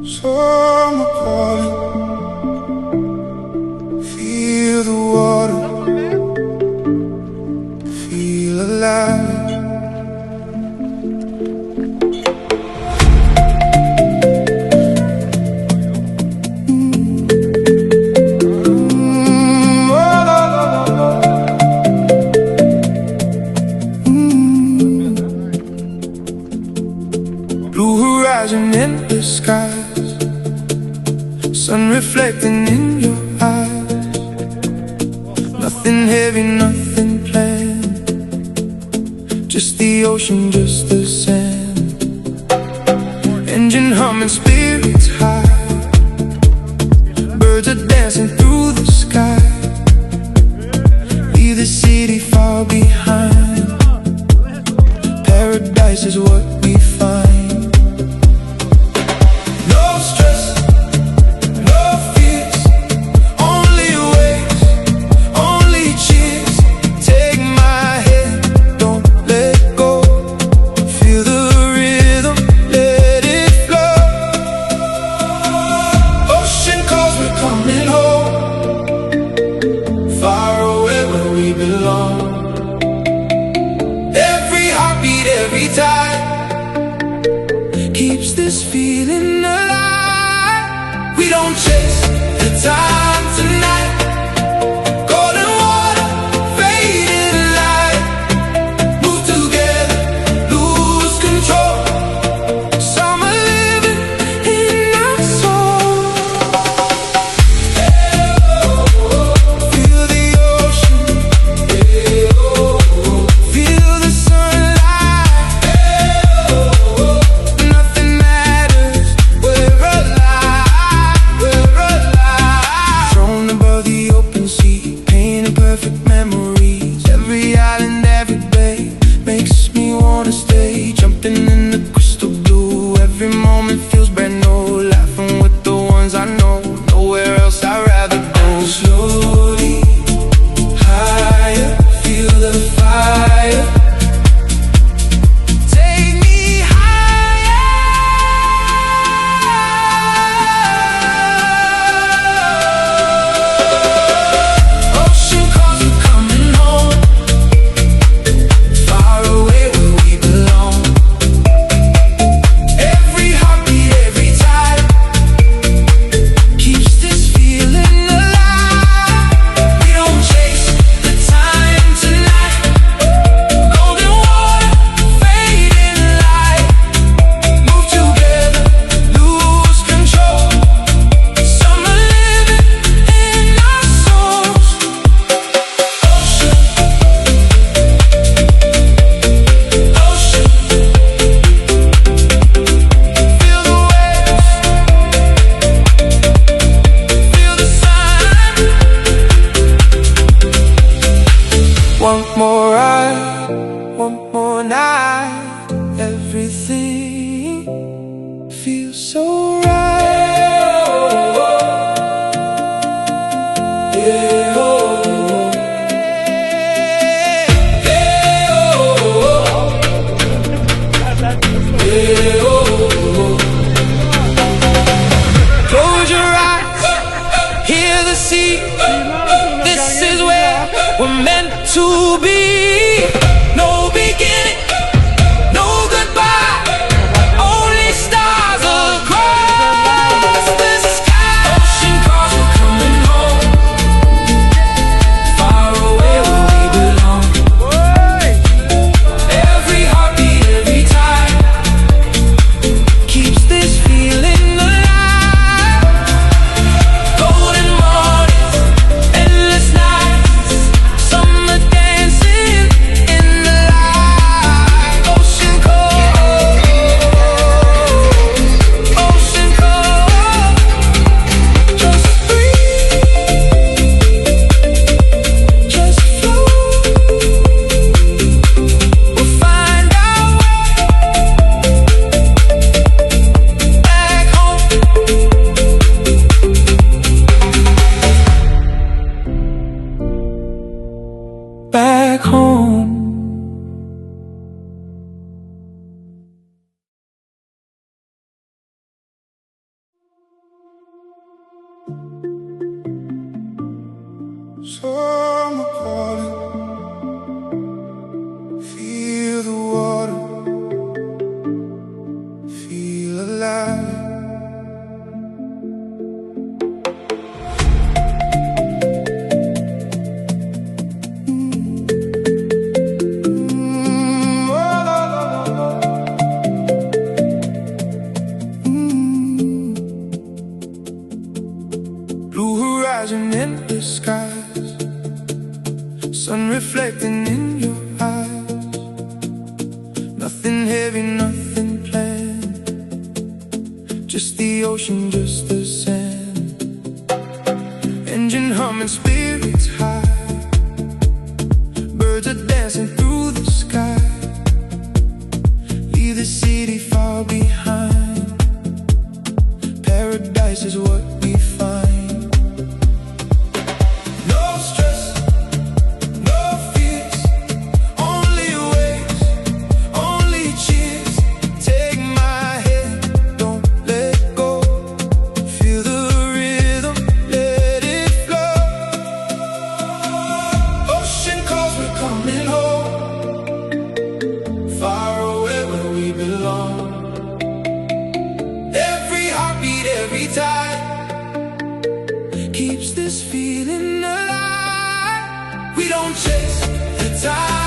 Summer calling, feel the water, feel alive. Blue horizon in the skies, sun reflecting in your eyes. Nothing heavy, nothing planned, just the ocean, just the sand. Engine humming, spirits high, birds are dancing through the sky. Leave the city far behind, paradise is what we find. Every time keeps this feeling alive. We don't chase the time tonight. Golden water, fading light. Move together, lose control. Summer living in our soul. Feel the ocean, feel the sunlight. Jumping in the crystal blue, every moment feels brand new. Laughing with the ones I know, nowhere else I'd rather go. Slowly, higher, feel the fire. Take me higher. Ocean calls, we're coming home. Far away where we belong. One more ride, one more night. Everything feels so right. Yeah, oh. Yeah, oh. Yeah, oh. Close your eyes, hear the sea. This is where we're meant to be. No beginning, no Nothing heavy, nothing planned, just the ocean, just the sand. Engine humming, spirits high, birds are dancing through the sky. Leave the city far behind, paradise is what we find. No stress, no fears, only waves, only cheers. Take my hand, don't let go. Feel the rhythm, let it flow. Ocean calls, we're coming home, far away where we belong. Every heartbeat, every tide keeps this feeling alive. We don't chase the tide.